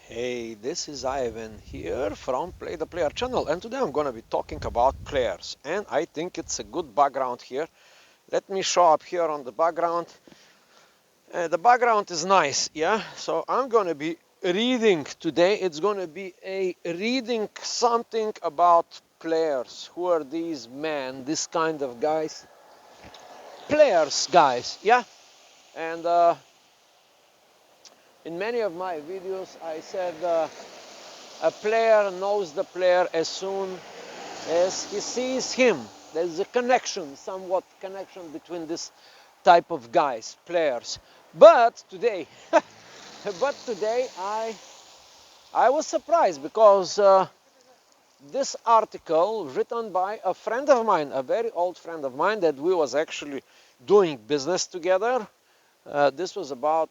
Hey, this is Ivan here from Play the Player channel, and today I'm going to be talking about players, and I think it's a good background here. Let me show up here on the background. The background is nice, yeah? So I'm going to be reading today. It's going to be a reading something about players. Who are these men, this kind of guys? Players, guys, yeah? And in many of my videos, I said a player knows the player as soon as he sees him. There's a connection, somewhat connection between this type of guys, players. But today, but today I was surprised because this article written by a friend of mine, a very old friend of mine that we was actually doing business together. This was about,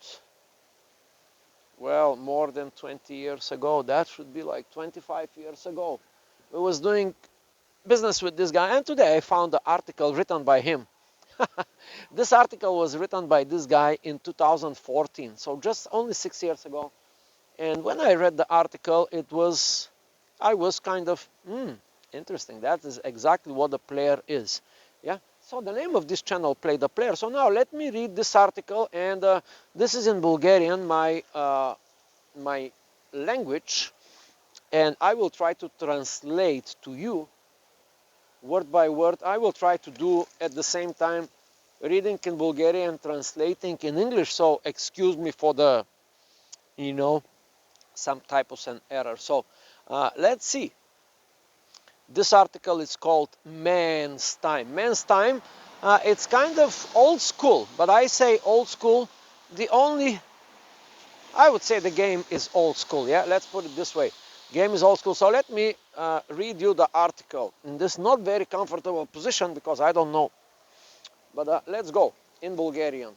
well, more than 20 years ago. That should be like 25 years ago. We was doing business with this guy, and today I found the article written by him. This article was written by this guy in 2014, so just only 6 years ago. And when I read the article, I was kind of, interesting. That is exactly what the player is. Yeah. So the name of this channel, Play the Player. So now let me read this article, and this is in Bulgarian, my language, and I will try to translate to you word by word. I will try to do at the same time reading in Bulgarian, translating in English. So excuse me for the, you know, some typos and errors. So let's see. This article is called Man's Time. Man's Time, it's kind of old school, but I say old school. I would say the game is old school. Yeah, let's put it this way. Game is old school. So let me read you the article in this not very comfortable position because I don't know. But let's go in Bulgarian.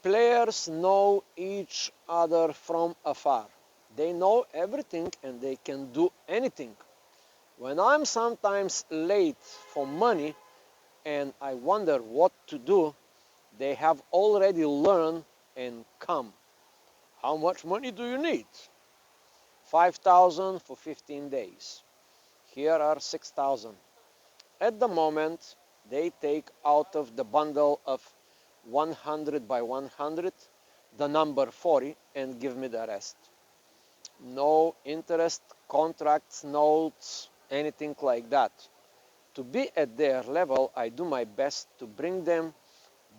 Players know each other from afar. They know everything and they can do anything. When I'm sometimes late for money and I wonder what to do, they have already learned and come. How much money do you need? 5,000 for 15 days. Here are 6,000. At the moment, they take out of the bundle of 100 by 100 the number 40 and give me the rest. No interest, contracts, notes, anything like that. To be at their level, I do my best to bring them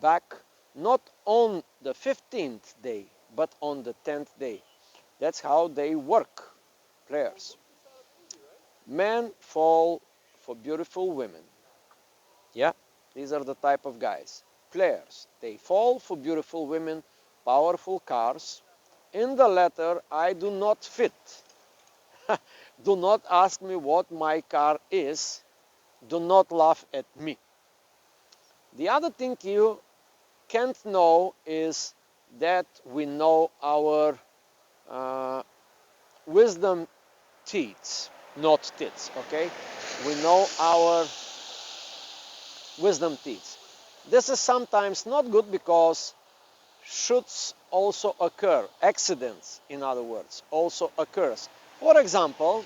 back not on the 15th day, but on the 10th day. That's how they work, players. Men fall for beautiful women. Yeah, these are the type of guys. Players, they fall for beautiful women, powerful cars. In the latter, I do not fit. Do not ask me what my car is. Do not laugh at me. The other thing you can't know is that we know our uh, wisdom teeth, not tits, okay? We know our wisdom teeth. This is sometimes not good because shoots also occur, accidents, in other words, also occurs. For example,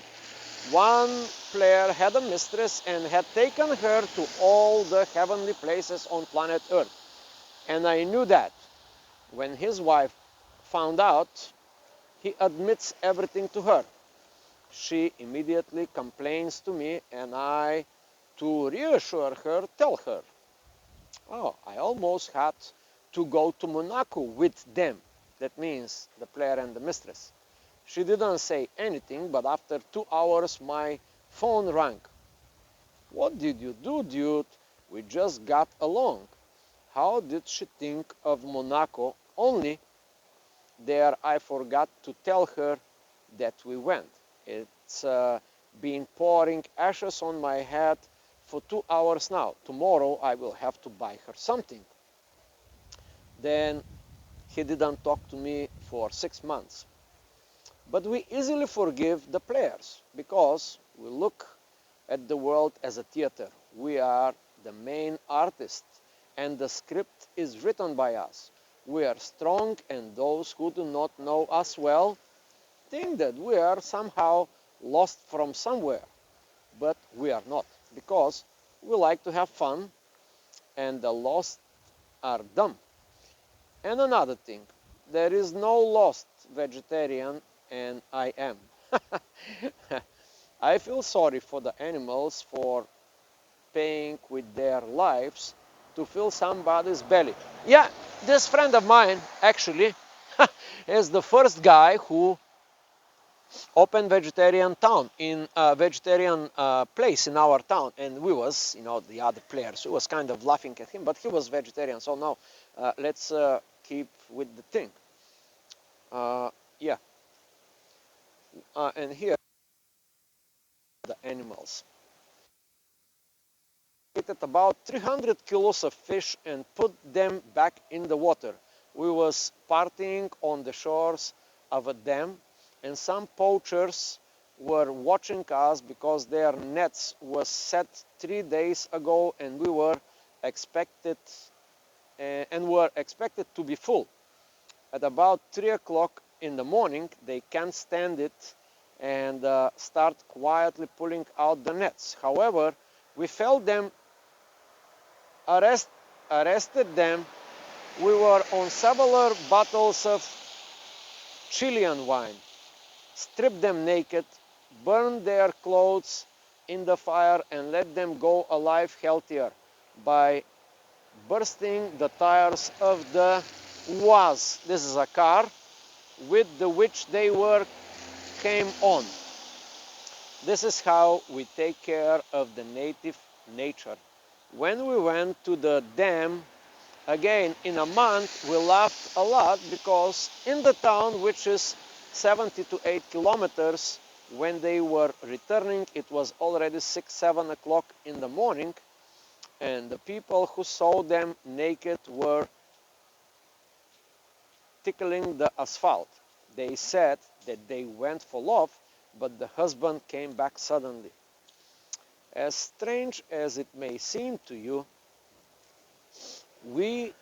one player had a mistress and had taken her to all the heavenly places on planet Earth. And I knew that. When his wife found out, he admits everything to her. She immediately complains to me, and I, to reassure her, tell her, oh, I almost had to go to Monaco with them. That means the player and the mistress. She didn't say anything, but after 2 hours, my phone rang. What did you do, dude? We just got along. How did she think of Monaco? Only there I forgot to tell her that we went. It's been pouring ashes on my head for 2 hours now. Tomorrow I will have to buy her something. Then he didn't talk to me for 6 months. But we easily forgive the players because we look at the world as a theater. We are the main artist and the script is written by us. we are strong, and those who do not know us well think that we are somehow lost from somewhere. But we are not, because we like to have fun, and the lost are dumb. And another thing, there is no lost vegetarian, and I am. I feel sorry for the animals for paying with their lives to fill somebody's belly. Yeah, this friend of mine actually is the first guy who opened vegetarian town in a vegetarian place in our town, and we was, the other players, we was kind of laughing at him, but he was vegetarian. So now let's keep with the thing. Yeah, and here the animals. At about 300 kilos of fish and put them back in the water. We was partying on the shores of a dam, and some poachers were watching us because their nets was set 3 days ago, and we were expected to be full. At about 3 o'clock in the morning, they can't stand it and start quietly pulling out the nets. However, we felt them arrested them. We were on several bottles of Chilean wine, stripped them naked, burned their clothes in the fire, and let them go alive healthier by bursting the tires of the UAZ. This is a car with which they came on. This is how we take care of the nature. When we went to the dam again in a month, we laughed a lot because in the town, which is 70 to 8 kilometers, when they were returning, it was already 6-7 o'clock in the morning, and the people who saw them naked were tickling the asphalt. They said that they went for love, but the husband came back suddenly. As strange as it may seem to you, we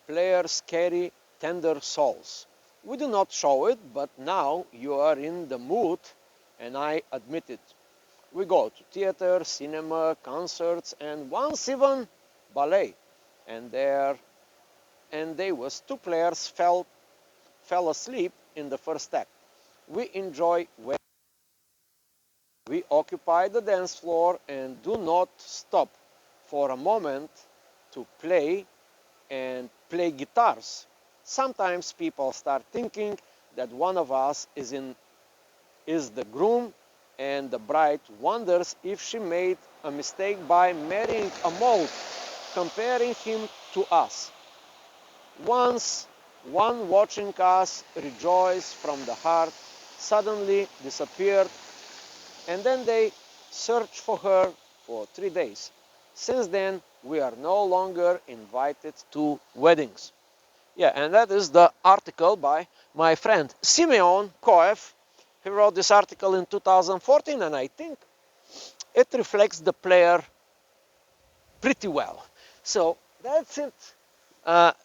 players carry tender souls. We do not show it, but now you are in the mood, and I admit it. We go to theater, cinema, concerts, and once even ballet. And they was two players fell asleep in the first act. We enjoy when we occupy the dance floor and do not stop for a moment to play and play guitars. Sometimes people start thinking that one of us is the groom, and the bride wonders if she made a mistake by marrying a mole, comparing him to us. Once one watching us rejoiced from the heart, suddenly disappeared, and then they searched for her for 3 days. Since then, we are no longer invited to weddings. Yeah, and that is the article by my friend Simeon Koev. He wrote this article in 2014, and I think it reflects the player pretty well. So that's it.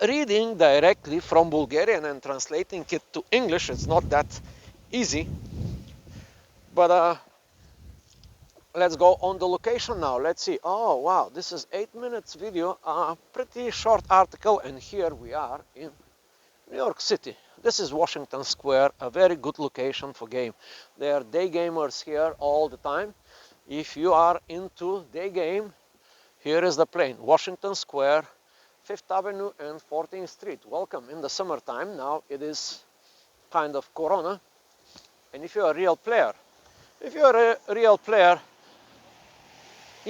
Reading directly from Bulgarian and translating it to English, it's not that easy. But let's go on the location now. Let's see. Oh wow, this is 8 minutes video, pretty short article, and here we are in New York City. This is Washington Square, a very good location for game. There are day gamers here all the time. If you are into day game, here is the plane. Washington Square, 5th Avenue and 14th Street. Welcome in the summertime. Now it is kind of Corona. And if you're a real player, you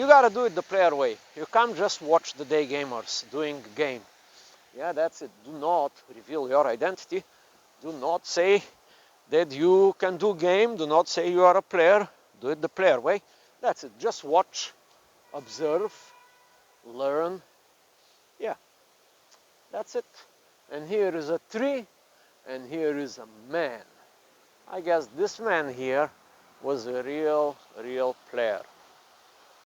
gotta do it the player way. You can't just watch the day gamers doing game. Yeah, that's it. Do not reveal your identity. Do not say that you can do game. Do not say you are a player. Do it the player way. That's it. Just watch, observe, learn. Yeah, that's it. And here is a tree, and here is a man. I guess this man here was a real player.